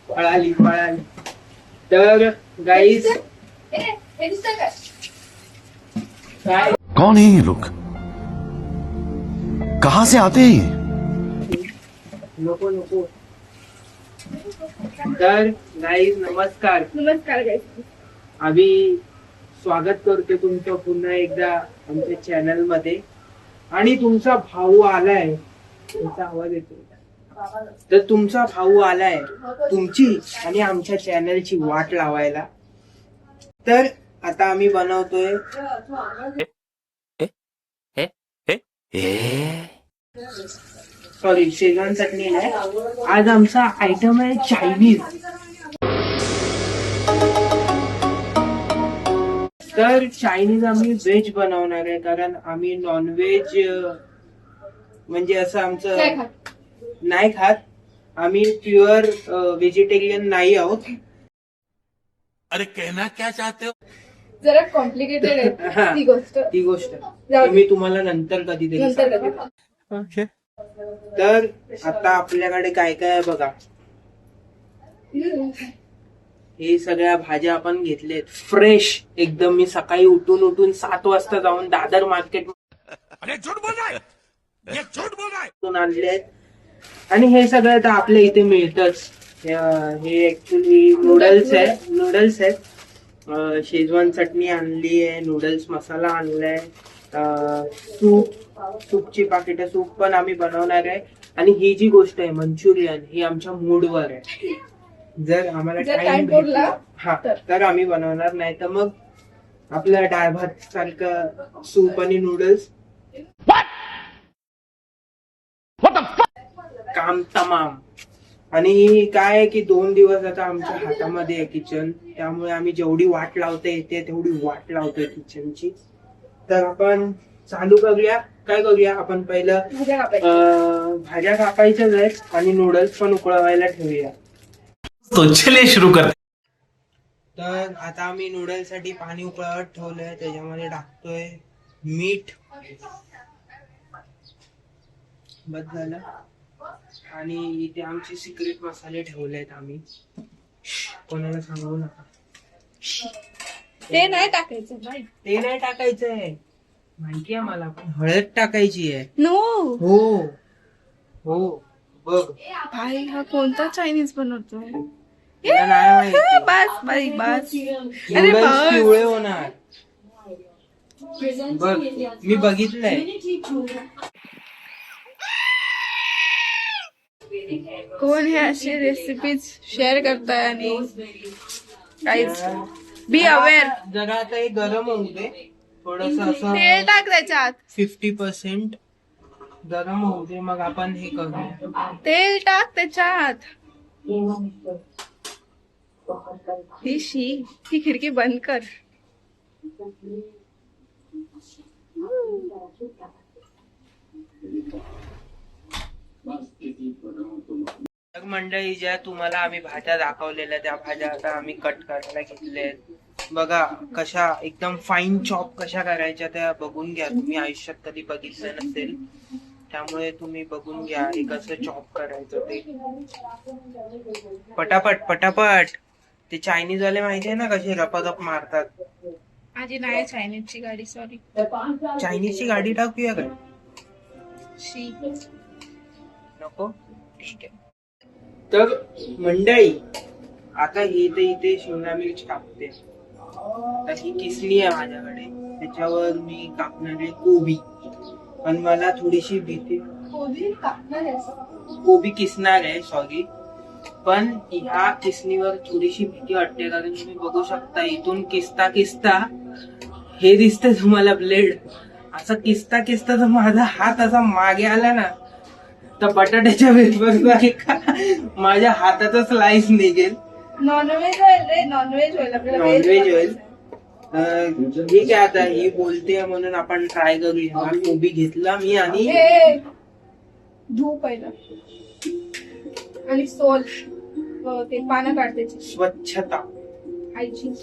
पळाली. तर गाईस काय कौन है ये लोग, कहां से आते हैं ये? नको. तर गाईज नमस्कार. गाईस. आम्ही स्वागत करतो तुमचं पुन्हा एकदा आमच्या चॅनल मध्ये. आणि तुमचा भाऊ आलाय, तुमचा आवाज येतो. तर तुमचा भाऊ आलाय तुमची आणि आमच्या चॅनलची वाट लावायला. तर आता आम्ही बनवतोय शेजवान चटणी नाही. आज आमचा आयटम आहे चायनीज. तर चायनीज आम्ही व्हेज बनवणार आहे, कारण आम्ही नॉनव्हेज म्हणजे असं आमचं नाही खात. आम्ही प्युअर व्हेजिटेरियन नाही आहोत. अरे कहना क्या चाहते हो? जरा कॉम्प्लिकेटेड आहे ती गोष्ट मी तुम्हाला नंतर कधीतरी सांगतो. तर आता आपल्याकडे काय काय आहे बघा. हे सगळ्या भाज्या आपण घेतलेत फ्रेश एकदम. मी सकाळी उठून 7 वाजता जाऊन दादर मार्केट आणले आहेत. आणि हे सगळं तर आपल्या इथे मिळतच. हे ऍक्च्युली नूडल्स आहेत. शेजवान चटणी आणली आहे, नूडल्स मसाला आणलाय, सूपची पाकिट, सूप पण आम्ही बनवणार आहे. आणि ही जी गोष्ट आहे मंचुरियन, ही आमच्या मूडवर आहे. जर आम्हाला टाइम भेटला तर आम्ही बनवणार, नाही तर मग आपल्या डाळ भात सारखं सूप आणि नूडल्स काम तमाम. आणि काय आहे की 2 दिवस आता आमच्या हातामध्ये आहे किचन, त्यामुळे आम्ही जेवढी वाट लावता येते तेवढी वाट लावतोय किचनची. तर आपण चालू करूया. काय करूया आपण पहिलं भाज्या कापायच्याच आहेत आणि नूडल्स पण उकळवायला ठेवूया. तो चलिए शुरू करते. तर आता आम्ही नूडल्स साठी पाणी उकळवत ठेवलंय, त्याच्यामध्ये टाकतोय मीठ. बस झालं. आणि इथे आमचे सिक्रेट मसाले ठेवलेत आम्ही, कोणाला सांगू नका. ते नाही टाकायचं. ते नाही टाकायचंय माहितीये मला, पण हळद टाकायची आहे. नो. हो बघ भाई हा कोणता चायनीज बनवतोय? तुला नाही माहिती. बस. नूडल्स पिवळे होणार. बघ मी बघितलंय. कोण हे अशी रेसिपीज शेअर करताय आणि काहीच बी अवेअर. जरा आता हे गरम होऊ दे, थोडस असं तेल टाक त्याच्यात. 50% गरम होऊ दे, मग आपण हे करू. तेल टाक त्याच्यात. ही खिडकी बंद कर. तर मंडळी, ज्या तुम्हाला आम्ही भाज्या दाखवलेल्या त्या भाज्या आता आम्ही कट करायला घेतल्यात. बघा कशा एकदम फाईन चॉप कशा करायच्या त्या बघून घ्या. तुम्ही आयुष्यात कधी बघितलं नसेल, त्यामुळे तुम्ही बघून घ्या हे कसं चॉप करायचं ते. पटापट. ते चायनीज वाले माहिती आहे ना कसे रपारप मारतात. माझी नाही चायनीजची गाडी, सॉरी. चायनीजची गाडी टाकूया का? नको, ठीक आहे. तर मंडळी आता इथे शिमला मिरची कापते. तर ही किसणी आहे माझ्याकडे, त्याच्यावर मी कापणार आहे कोबी. पण मला थोडीशी भीती, कोबी किसणार आहे सॉरी, पण ह्या किसणीवर थोडीशी भीती वाटते. कारण तुम्ही बघू शकता इथून किसता हे दिसतंय तुम्हाला ब्लेड. असं किसता तर माझा हात असा मागे आला ना तर बटाट्याच्या वेळेस माझ्या हाताचा स्लाइस निघेल. नॉनव्हेज होईल. ठीक आहे, आता ही बोलते म्हणून आपण ट्राय करूया. कोबी घेतला मी आणि धू पहिला आणि सोल ते पानं काढते. स्वच्छता हायजीन.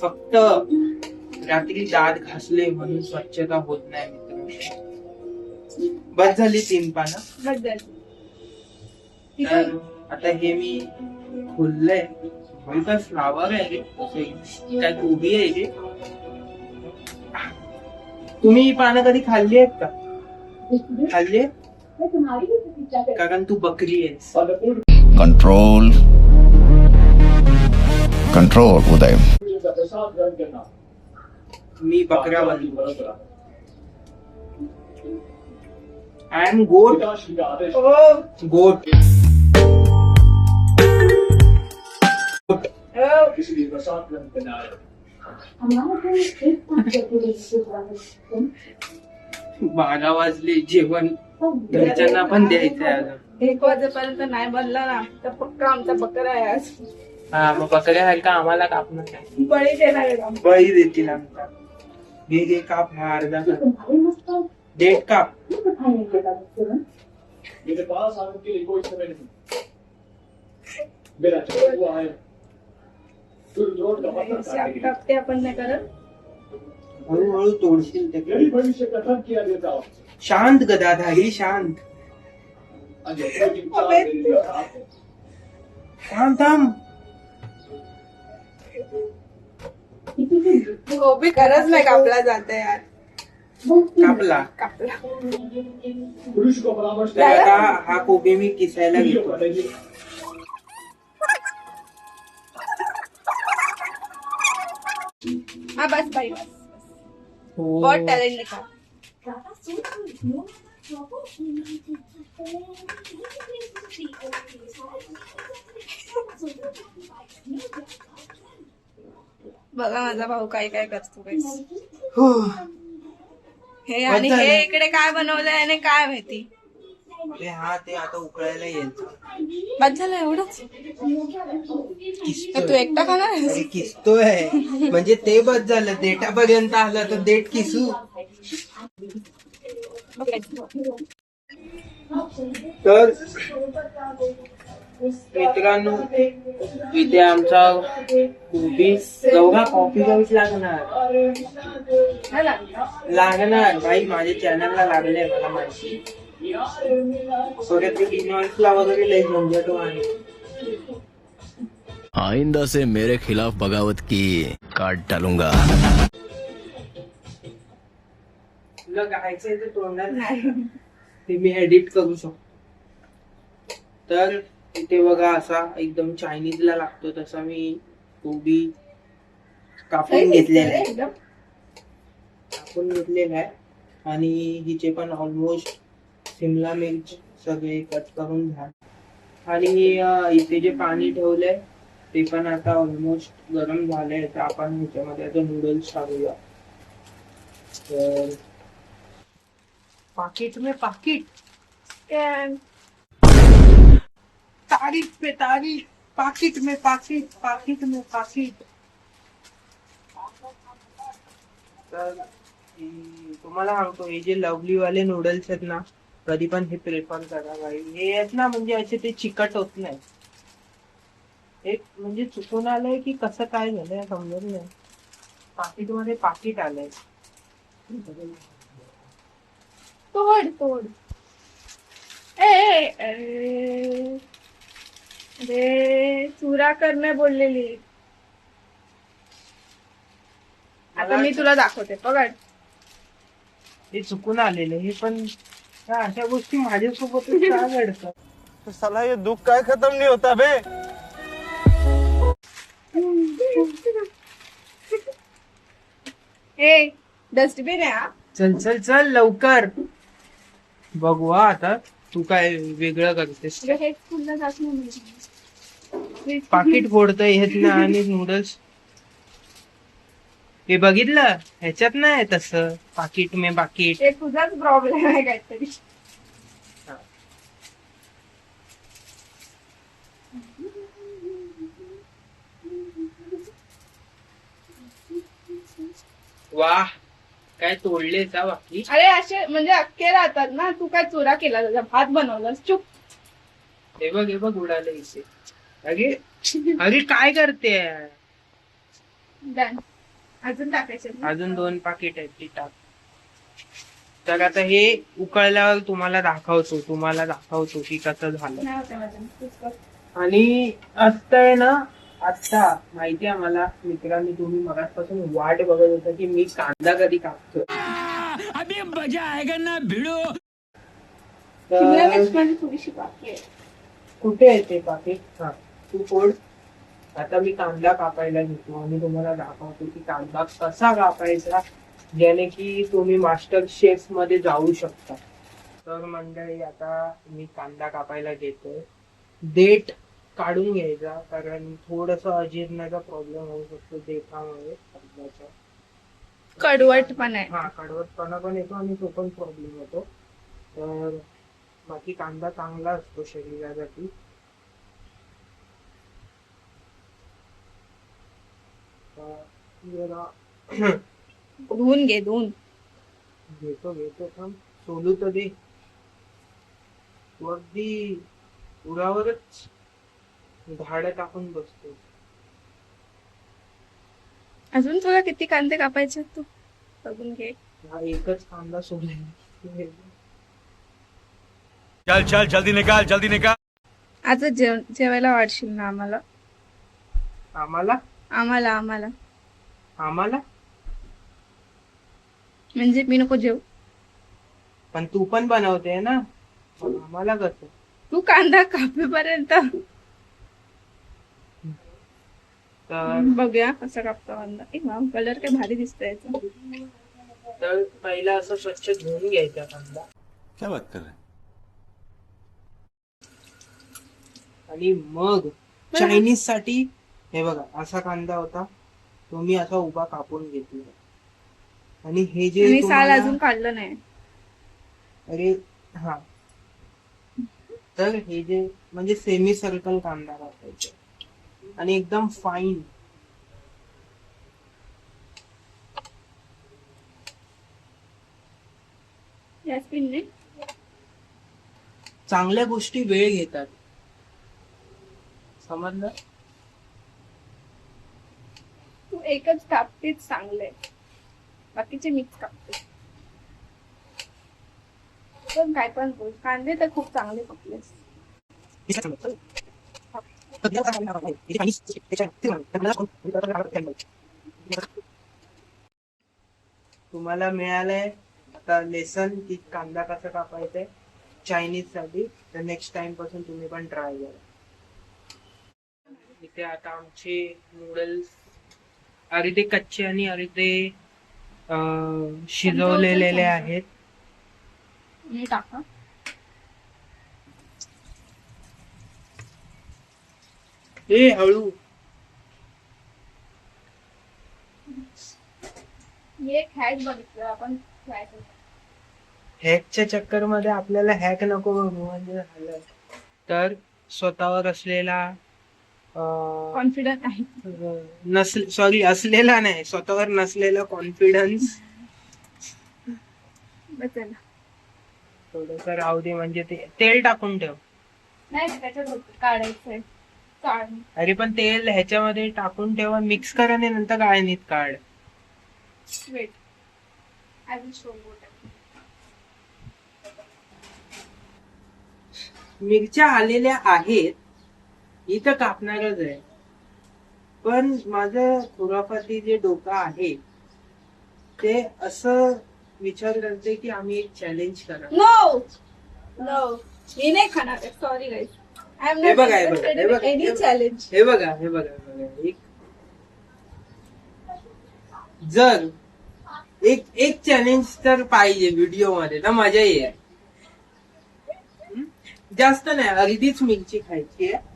फक्त रात्री दात घासले म्हणून स्वच्छता होत नाही मित्र. बस झाली 3 पानं. तर आता हे मी फुललंय. हे काय फ्लावर आहे रे? काय कोबी आहे रे? तुम्ही ही पानं कधी खाल्ली आहेत का? खाल्ली आहेत? कारण तू बकरी आहेस. कंट्रोल कंट्रोल उदय मी बकरा बनलो. आय एम गोट. गोट. बारा वाजले, जेवण घरच्यांना पण द्यायचंय अजून. 1 वाजेपर्यंत नाही बनला ना तर पक्का आमचा बकरा आहे आज. हा, मग बकऱ्यासारखं आम्हाला कापणार आहे. बळी देणार आहे आम्ही. बळी देतील आमचा. घे काप, हा अर्धा काप. डेट काप. कापते आपण नाही करत. हळूहळू तोडशील ते. शांत गदाधारी, शांत. थांब थांब. गोबी खरंच नाही कापला जाते यार. कापला. कापला. तर आता हा कोबी मी किसायला घेतो. हा बस बाई बस. हो. बहुत टॅलेंट दिखा. बघा माझा भाऊ काय काय करतो guys. हो. हे आणि झालं. हे इकडे काय बनवलंय आणि काय माहिती. अरे हा, ते आता उकळायला येईल. बस झालं एवढंच. तू एकटा खाणार आहेस? अरे किसतोय म्हणजे ते बस झालं. देठापर्यंत आलं तर देठ किसू. तर मित्रांनो, इथे आमचा कोबी गवगा कॉफी हाऊस लागणार भाई. माझ्या चॅनलला लागले, मला माहिती. इन्व्हॉइसला वगैरे लई झंझट आहे. आइंदा से मेरे खिलाफ बगावत की काट डालूंगा. तुला गायचंय तर तोंडात नाही, ते मी एडिट करू शकतो. तर इथे बघा, असा एकदम चायनीजला लागतो तसा मी कोबी कापून घेतलेला आहे. कापून घेतलेला आहे. आणि हिचे पण ऑलमोस्ट शिमला मिर्च सगळे कट करून घ्या. आणि इथे जे पाणी ठेवलंय ते पण आता ऑलमोस्ट गरम झालंय. तर आपण ह्याच्यामध्ये आता नूडल्स टाकूया. तर पाकिट में पाकिट, तारीफ पे तारीफ. पाकिट में पाकिट, पाकिट में पाकिट. तर तुम्हाला सांगतो, हे जे लवली वाले नूडल्स आहेत ना, कधी पण हे प्रेफर करा भाई. हे आहेत ना, म्हणजे असे ते चिकट होत नाही. एक म्हणजे चुकून आलंय की कसं काय झालंय समजत नाही. पाकिट मध्ये पाकिट आलंय. तोड तोड. अरे चुरा करणे बोललेली. आता मी तुला दाखवते पकड. हे चुकून आलेलं. हे पण ह्या अशा गोष्टी माझ्यासोबत का घडतात. साला ये दुख काय खत्म नहीं होता बे. ए डस्टबिन आहे हा. चल चल चल लवकर. बघू हा आता तू काय वेगळं करतेस. हे पुन्हा दाखवून पाकिट फोडतोय ह्यातनं आणि नूडल्स. हे बघितलं, ह्याच्यात नाही तसं पाकिट में पाकिट. हे तुझाच प्रॉब्लेम आहे काहीतरी. वाह, काय तोडले का बाकी. अरे असे म्हणजे अख्खे राहतात ना. तू काय चुरा केला त्याचा भात बनवलास. चुप. हे बघ उडाले इथे. अरे अरे काय करते. डन. अजून टाकायचे. अजून 2 पाकिट आहेत ती टाक. तर आता हे उकळल्यावर तुम्हाला दाखवतो की कसं झालं. नाही होते माझं. तूच कर. आणि असतंय ना, आता माहितीये मला मित्रांनी, तुम्ही मगाचपासून वाट बघत होता की मी कांदा कधी कापतो. शिमला तर मिरची माझी थोडीशी बाकी आहे. कुठे आहे ते पाकिट? हा, तू फोड. आता मी कांदा कापायला घेतो आणि तुम्हाला दाखवतो की कांदा कसा कापायचा, ज्याने की तुम्ही मास्टर शेफ मध्ये जाऊ शकता. तर मंडळी, आता मी कांदा कापायला घेतोय. देठ काढून घ्यायचा, कारण थोडस अजीर्णाचा प्रॉब्लेम होऊ शकतो देठामुळे कांद्याच्या. कडवट पण आहे. हा, कडवटपणा पण येतो आणि तो पण प्रॉब्लेम होतो. तर बाकी कांदा चांगला असतो शरीरासाठी. जरा धुवून घे, धुवून. घेतो थांब, सोलू तर दे. तू अगदी उरावरच झाड टाकून बसतो. अजून तुला किती कांदे कापायचे तू बघून घे. हा एकच कांदा सोडला. चल चल जल्दी निकाल जल्दी निकाल. आज जेवायला वाढशील ना आम्हाला? आम्हाला आम्हाला आम्हाला आम्हाला म्हणजे मी नको जेव. पण तू पण बनवते ना, मग आम्हाला कसं? तू कांदा कापेपर्यंत तर बघूया कसा कापतो कांदा. कलर काय भारी दिसतोय याचा. तर पहिला असं स्वच्छ धुवून घ्यायचा कांदा. क्या बात कर रहे हैं? आणि मग चायनीज साठी हे बघा, असा कांदा होता, तो मी असा उभा कापून घेतला. आणि हे जे आणि साल तुम्हाला- अजून काढलं नाही. अरे हा, तर हे जे म्हणजे सेमी सर्कल कांदा कापायचा आणि एकदम फाईन. या स्पिनने चांगल्या गोष्टी वेळ घेतात, समजलं? तू एकच कापतेच चांगले, बाकीचे मिक्स कापते. पण काय पण बोल, कांदे तर खूप चांगले पकलेस. तुम्हाला मिळालंय आता लेसन की कांदा कसा कापायचा चायनीज साठी. तर नेक्स्ट टाइम पासून तुम्ही पण ट्राय करा. इथे आता आमचे नूडल्स अर्धे कच्चे आणि अर्धे शिजवलेले आहेत. मी टाका. ए हळू. मी एक हॅक बघितलं, आपण ट्राय करू. हॅकच्या चक्कर मध्ये आपल्याला हॅक नको बघू म्हणजे झालं. तर स्वतःवर असलेला कॉन्फिडंट आहे. असलेला नाही, स्वतःवर नसलेला कॉन्फिडन्स बचला. थोडस राहू दे. म्हणजे ते तेल टाकून ठेव. नाही त्याच्यात काढायचंय. काढ. अरे पण तेल ह्याच्यामध्ये टाकून ठेवा, मिक्स करा आणि नंतर गाळणीत काढ. Wait, I will show you. मिरच्या आलेल्या आहेत, इथं कापणारच आहे. पण माझं खुराफाती जे डोकं आहे ते असं विचार करते की आम्ही एक चॅलेंज करा. नो नो, मी नाही खाणार. सॉरी गाईज, आय एम हे नॉट बघा, हे बघा, हे बघा, एनी चॅलेंज. हे बघा, हे बघा, हे बघा. जर एक चॅलेंज तर पाहिजे व्हिडिओ मध्ये ना, मजा येईल. जास्त नाही, अर्धीच मिरची खायची आहे.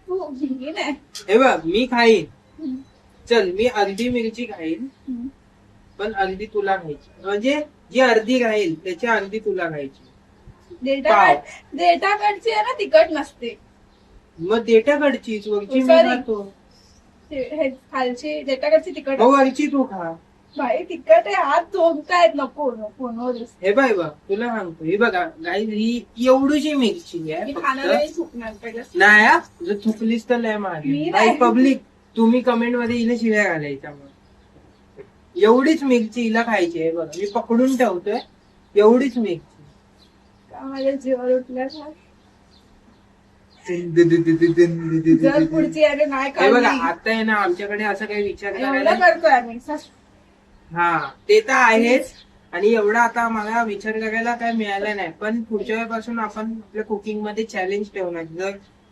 तू घे ना. हे बघ, मी खाईन. चल, मी अर्धी मिरची खाईन, पण अर्धी तुला खायची. म्हणजे जी अर्धी राहील त्याची अर्धी तुला खायची. डेटाकडची आहे ना, तिखट नसते. मग देठाकडची वरची मी Sorry. खातो. खालची डेटाकडची तिखट हो, वरची तू खा. भाई तिखट आहे, हात चोमतायत. नको नको नो रिस्क. हे बाय बघ तुला सांगतो, ही बघा गाईज, ही एवढीशी मिरची आहे मी फक्त. खाणार नाही, चुकणार पहिलं. नाही हा, जर चुकलीस तर लय मागे. मी बाई नाही. पब्लिक, तुम्ही कमेंट मध्ये हिला शिव्या घालायच्या मग. एवढीच मिरची हिला खायची आहे बघा, मी पकडून ठेवतोय. एवढीच मिरची. का माझ्या जीवावर उठल्या का? जर पुढची अरे नाही हे बघा काढली आता आहे ना, आमच्याकडे असं काही विचार एवढं करायला. करतोय आम्ही. हा ते तर आहेच. आणि एवढा आता मला विचार करायला काय मिळाला नाही, पण पुढच्या वेळेपासून आपण आपल्या कुकिंग मध्ये चॅलेंज ठेवणार. जर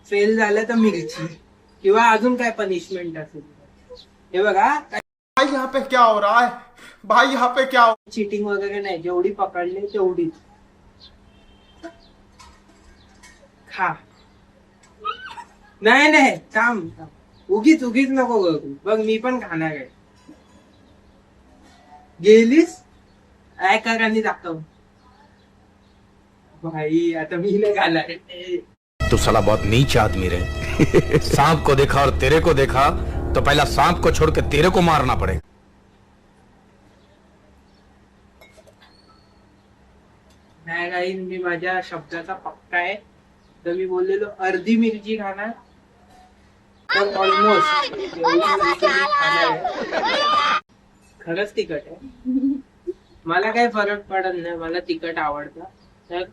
फेल झालं तर मिरची किंवा अजून काय पनिशमेंट असेल. हे बघा, भाई यहाँ पे क्या हो रहा है? भाई यहाँ पे क्या हो चिटिंग वगैरे नाही, जेवढी पकडली तेवढीच खा. नाही नाही थांब थांब. उगीच उगीच नको करू. बघ मी पण खाणार आहे. गेलीस काय करानी दाखव. भाई आता मी नाही खाणार. तू साला बहुत नीच आदमी रे सांप को देखा और तेरे को देखा तो पहला सांप को छोड़ के तेरे को मारना पड़ेगा. नाही काही मी माझ्या शब्दाचा पक्का आहे. तर मी बोललेलो अर्धी मिरची खाणार, तर ऑलमोस्ट खरंच तिखट आहे. मला काही फरक पडत नाही, मला तिखट आवडतं. तर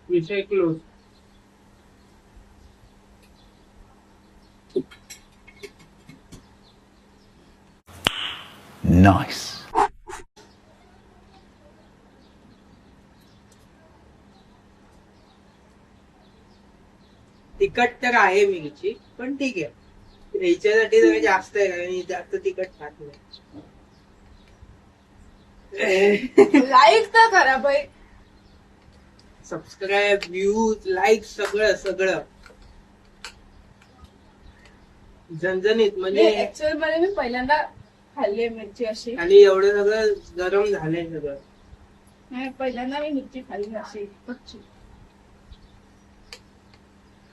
विषय क्लोज. नाइस. तिखट तर आहे मिरची, पण ठीक आहे. याच्यासाठी जरा जास्त आहे, कारण मी जास्त तिखट खात नाही. लाईक तर करा बाई. सबस्क्राईब, व्ह्यूज, लाईक सगळं सगळं झणझणीत म्हणजे. ऍक्च्युअल मध्ये मी पहिल्यांदा खाल्ली मिरची अशी. आणि एवढं सगळं गरम झालंय सगळं. नाही, पहिल्यांदा मी मिरची खाल्ली अशी कच्ची.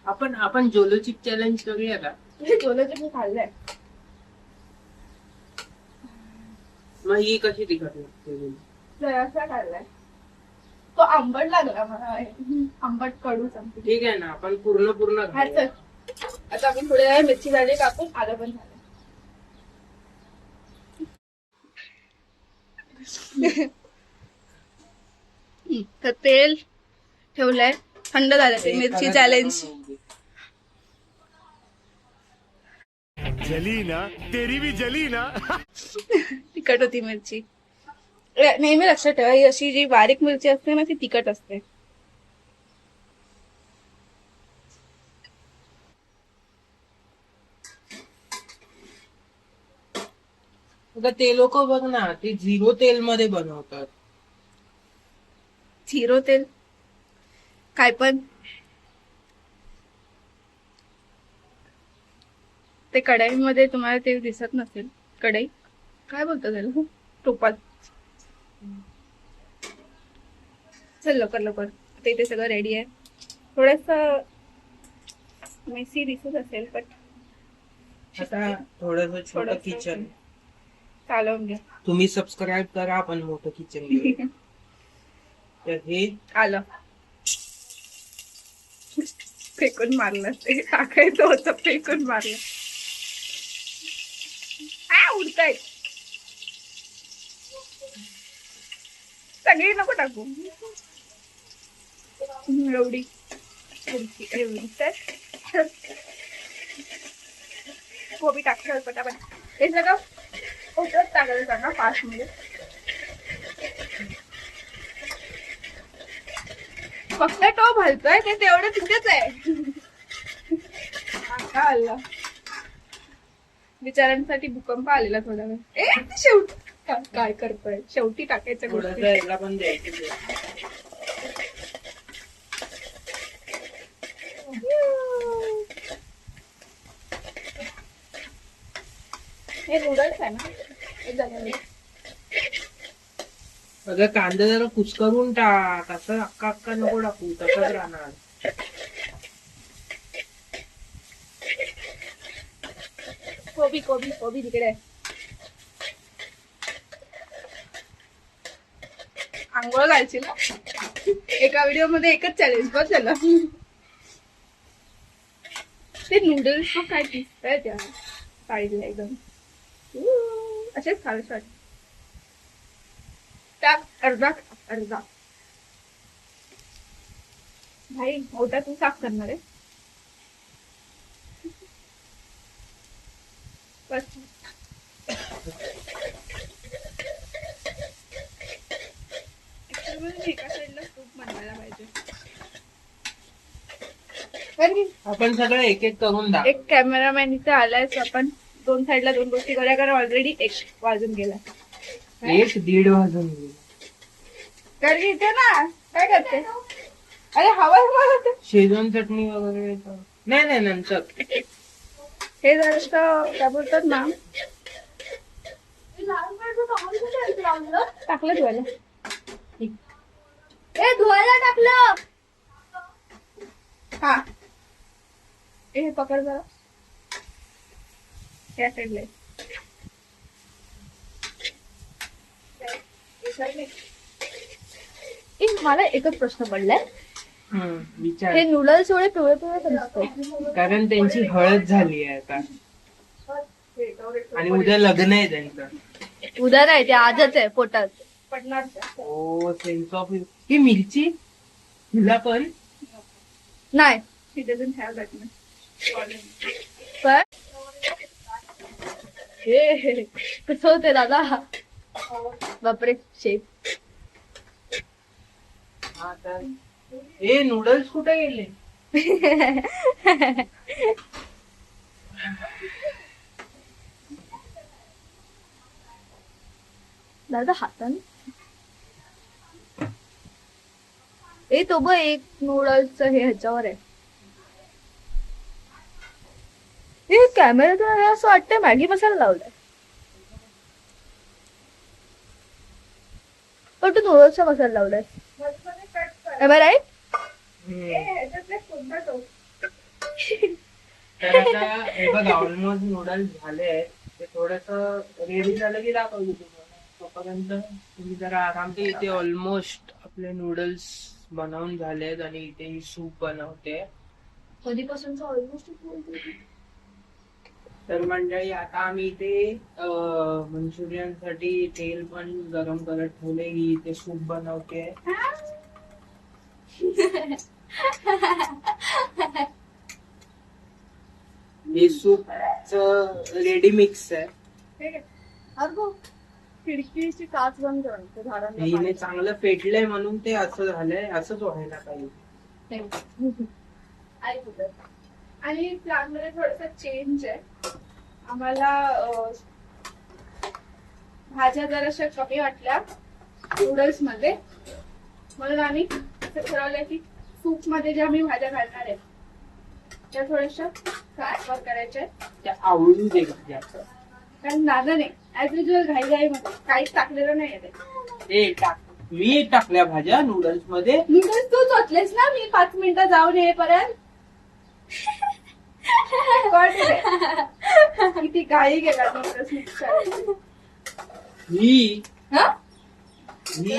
आपण जोलोचिक चॅलेंज करूया का? जोलाची मी खाल्लंय. मग ही कशी तिखट लागते? जरासा खाल्लाय. तो आंबट लागला मला. आंबट कडू समथिंग. ठीक आहे ना, आपण पूर्ण हा खाऊया. चल. आता आपण थोड्या वेळ मिरची झाली कापून, आलं पण झालं. तर तेल ठेवलंय, थंड झालं ते मिरची चॅलेंज. जली ना तेरी भी जली ना. तिखट होती मिरची. नेहमी लक्षात ठेवा, ही अशी जी बारीक मिरची असते ना ती तिखट असते. आता ते लोक बघ ना, ते 0 तेल मध्ये बनवतात. झिरो तेल काय पण. ते कढईमध्ये तुम्हाला तेल दिसत नसेल. कढई काय बोलतो त्याला, टोपात. चल लवकर लवकर. आता इथे सगळं रेडी आहे. थोडस मेसी दिसत असेल पण आता थोडस छोटं किचन. चालवून घ्या. तुम्ही सबस्क्राईब करा, आपण मोठं किचन घेऊ. तर हे आलं. फेकून मारलं, ते टाकायचं होतं, फेकून मारलं. उडतायत सगळी, नको टाकू. एवढी एवढी तर कोबी टाकलं पटापट. हे सगळं होतच टाकायचं सांगा 5 मिनिट. फक्त तो भलतोय ते तेवढं तिथेच आहे. आलं बिचाऱ्यांसाठी भूकंप आलेला थोडा वेळ. शेवटी काय करतोय, शेवटी टाकायचं थोडस गोष्टी. याला पण द्यायचं. हे नूडल्स आहे ना, हे झालं. अगं कांदा जरा कुचकरून टाक, असं अक्का अक्का नको टाकू, तसंच राहणार. कोबी कोबी कोबी तिकडे. आंघोळ घालची ना एका व्हिडिओ मध्ये एकच चॅलेंज बस झालं. ते नूडल्स पण काय दिसतंय त्या साईडला एकदम असेच खावेच वाटत. टाक अर्धा अर्धा. भाई मोठा तू साफ करणार आहे बस. एका साईडला सूप बनवायला पाहिजे. आपण सगळं एक एक करून दाखव. एक कॅमेरामॅन इथे आलाय, so आपण दोन साईडला दोन गोष्टी करूया कारण ऑलरेडी 1 वाजून गेला. 1-1.5 वाजून गेले. कारण की इथे ना काय करते, अरे हवा मला शेजवान चटणी वगैरे नाही नंतर. हे जरा काय बोलतात ना टाकलं धुवायला. ए धुवायला टाकलं. हा हे पकड जरा या साईडला. मला एकच प्रश्न पडलाय, विचार. हे नूडल्स एवढे पिवळे पिवळे का दिसतात? कारण त्यांची हळद झाली आहे आता आणि उद्या लग्न आहे त्यांचं. उद्या नाही, ते आजच आहे पोटात पडणार. ओ सेन्स ऑफ. ही मिरची तुला पण नाही, he doesn't have that much. पण हे कसं होते दादा, बापरे शेफ. हा तर हे नूडल्स कुठे गेले? दादा हाताने ए तो बघ एक नूडल्स हे ह्याच्यावर आहे. हे कॅमेऱ्यातून असं वाटतंय मॅगी मसाला लावलाय, पण तू नूडल्सचा मसाला लावलाय. राईट. तर आता हे बघ ऑलमोस्ट नूडल्स झाले आहेत. ते थोडस रेडी झालं की दाखवली तुम्हाला. तोपर्यंत तुम्ही जरा आराम. इथे ऑलमोस्ट आपले नूडल्स बनवून झालेत आणि इथे ही सूप बनवते. कधीपासूनच ऑलमोस्ट. तर मंडळी आता आम्ही इथे मंचुरियन साठी तेल पण गरम करत ठेवले. ही इथे सूप बनवते. हे सूपच रेडी मिक्स आहे. खिडकीची काच बंद करते हिने झाडांना. चांगलं फेटलंय म्हणून ते असं झालंय. असंच व्हायला पाहिजे. आणि प्लॅन मध्ये थोडासा चेंज आहे. आम्हाला भाज्या जराशा कमी वाटल्या नूडल्स मध्ये, म्हणून आम्ही असं ठरवलंय की सूप मध्ये ज्या आम्ही भाज्या घालणार आहेत त्या थोड्याशा ट्रान्सफर करायच्या आहेत. त्या आवडून दे जास्त. कारण दादाने ऍज युजल घाई मध्ये काहीच टाकलेलं नाही आहे. ए टाक. मी टाकल्या भाज्या नूडल्स मध्ये. नूडल्स तूच होतलेस ना, मी 5 मिनिटं जाऊन येईपर्यंत. किती घाई गेला नूडल्स मिक्स करायला. ही हा? ही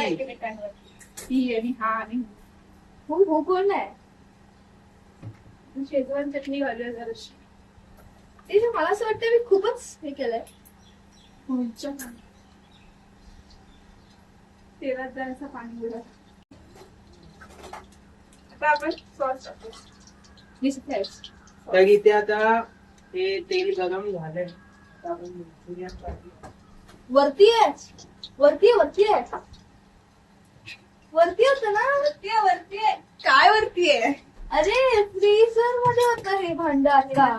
ही आणि हा आणि हो कोण आहे. शेजवान चटणी घालूया जराशी. ते मला असं वाटतं मी खूपच हे केलंय. तेलात जरासं पाणी उडत. आता आपण सॉस टाकू. तर इथे आता हे तेल गरम झालंय. आता आपण मंचुरियन टाकूया. वरती आहे वरती होत ना. वरती आहे. काय वरती आहे? अरे फ्रीझर मध्ये होत हे भांड. आता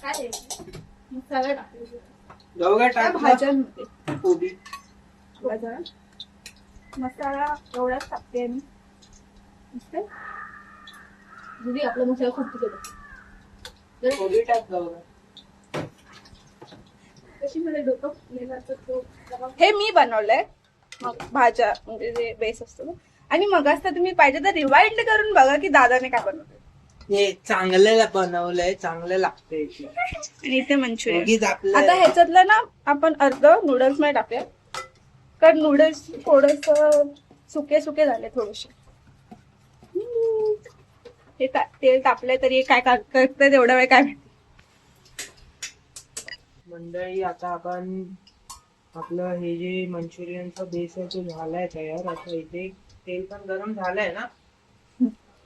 काय मसाला टाकले गवगा टाक. भाज्यांमध्ये कोबी. मसाला एवढाच टाकते मी. दीदी आपला मसाला खूप तिखट. कोबी टाक गवगा. कशी मला डोकं हे मी बनवलंय. मग भाज्या म्हणजे जे बेस असतो ना. आणि मग असता तुम्ही पाहिजे तर रिवाइंड करून बघा की दादाने काय बनवलं. हे चांगलं बनवलंय, चांगलं लागतंय. आणि इथे मंचुरियन. उगीच आपलं आता ह्याच्यातलं ना आपण अर्ध नूडल्स मध्ये टाकूया, कारण नूडल्स थोडस सुके सुके झाले थोडेसे. हे तेल तापलंय तरी काय करतंय तेवढा वेळ काय माहिती. मंडळी आता आपण आपलं हे जे मंचुरियनचा बेस आहे तो झालाय तयार. आता इथे तेल पण गरम झालंय ना.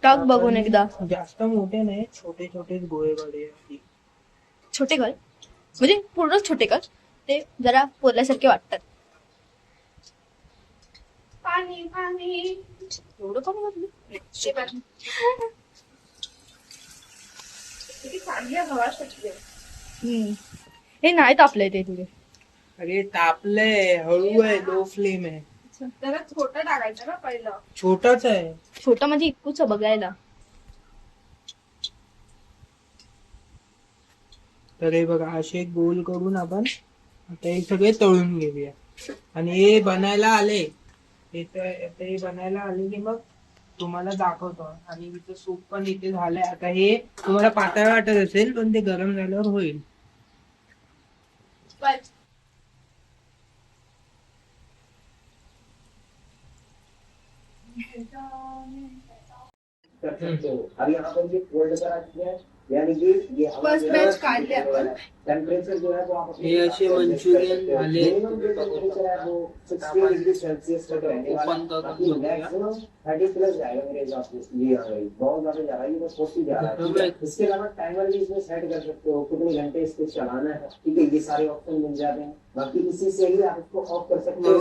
टाक बघून एकदा. जास्त मोठे नाही, छोटे छोटेच गोळे काढूया. छोटे कर म्हणजे पूर्णच छोटे कर, ते जरा पोरल्यासारखे वाटतात. पाणी पाणी एवढं पाणी घातलं. हे नाही तापलंय ते तुझे. अरे तापलंय, हळू आहे, लो फ्लेम आहे. त्याला छोटं टाकायचं ना पहिलं. छोटाच आहे. छोटं म्हणजे इतकूच बघायला. तर हे बघा असे गोल करून आपण आता हे सगळे तळून घेऊया. आणि हे बनायला आले, हे बनायला आले की मग तुम्हाला दाखवतो. आणि इथं सूप पण इथे झालंय. आता हे तुम्हाला पातळ वाटत असेल पण ते गरम झाल्यावर होईल. अभी यहाँ पर ये फोल्ड करा चुके हैं, यानी कि ये फर्स्ट बैच काढले आपण. टेम्परेचर जो है वो आप हे असे मंचुरियन झाले. मिनिमम जो टेम्परेचर है वो 60 डिग्री सेल्सियस तक रहने वाला है. बाकी मैक्सिमम 30 प्लस जाएगा मेरे हिसाब से. ये आ गई बहुत ज्यादा जा रहा है, ये 40 जा रहा है. इसके अलावा टाइमर भी इसमें सेट कर सकते हो, कितने घंटे इसको चलाना है. ठीक है, ये सारे ऑप्शन मिल जाते हैं. बाकी इसी से ही आप इसको ऑफ कर सकते हो.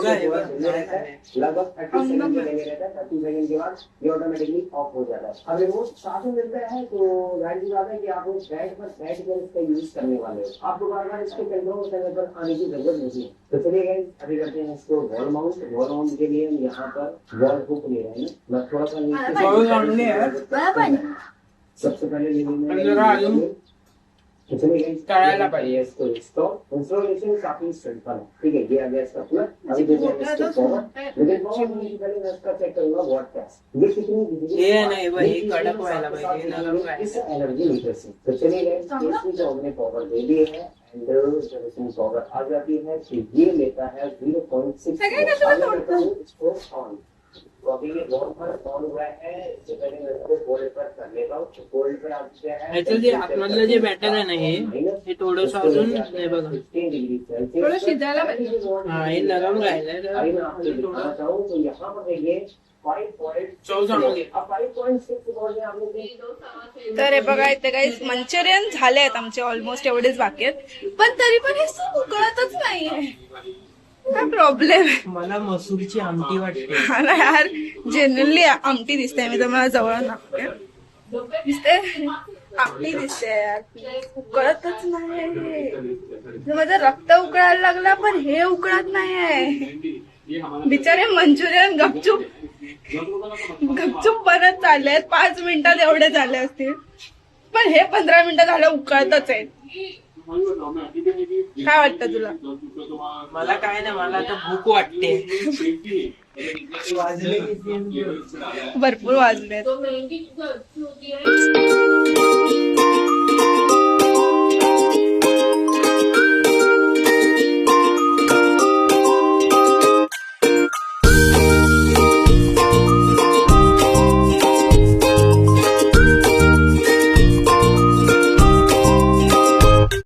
लगभग 30 सेकंड के लिए रहता है. 30 सेकंड के बाद ये ऑटोमेटिकली ऑफ हो जाता है. अब रिमोट साथ में मिलता है तो जाहिर सी बात है कि आप उस बेड पर बैठ कर इसका यूज करने वाले हो. आपको बार बार इसको कंट्रोल करने पर आने की जरूरत नहीं है. तो चलिए गाइस अभी करते हैं इसको वॉल माउंट. वॉल माउंट के लिए हम यहाँ पर वॉल हुक ले रहे हैं. मैं थोड़ा सा सबसे पहले ले लेंगे. तळायला पाहिजे. इसको इंस्टॉलेशन काफी सिंपल है. ठीक है, ये आ गया इसका प्लग. अभी देखते हैं इसको पावर. लेकिन पावर होने से पहले मैं इसका चेक करूंगा वॉट टेस्ट. ये कितनी बिजली हे नाही बा, हे कडक व्हायला पाहिजे, नरम इस व्हायला. एनर्जी मीटर से. तो चलिए गाइस इसमें जो हमने पावर दे दी है एंड जब इसमें पावर आ जाती है तो ये लेता है 0.6. इसको ऑन. तो अभी ये वॉल पर ऑन हुआ है. इससे पहले मैं इसको फोल्ड पर कर लेता हूँ. फोल्ड पर आप जो है ह्याचं जे आतमधलं जे बॅटर आहे ना हे थोडस अजून हे बघा. 16 डिग्री सेल्सियस. थोडं शिजायला पाहिजे. हा हे नरम राहिलंय तर अभी मैं आपको दिखाना चाहूँ तो यहाँ पर देखिए 5.6. अब 5.6 बोलने आप लोग. तर हे बघा इथे काही मंचुरियन झाले आहेत आमचे ऑलमोस्ट एवढेच बाकी आहेत. पण तरी पण हे सूप उकळतच नाहीये. काय प्रॉब्लेम आहे. मला मसूरची आमटी वाटते. हा ना यार, जनरली आमटी दिसते. मी तुम्हाला जवळ नागते दिसते, आमटी दिसते यार. उकळतच नाही. माझं रक्त उकळायला लागला पण हे उकळत नाहीये. बिचारे मंचुरियन गपचूप बनत चालले. 5 मिनिटात एवढे झाले असतील, पण हे 15 मिनिटं झालं उकळतच आहे. काय वाटतं तुला? मला काय नाही, मला आता भूक वाटते. वाजले किती? भरपूर वाजले.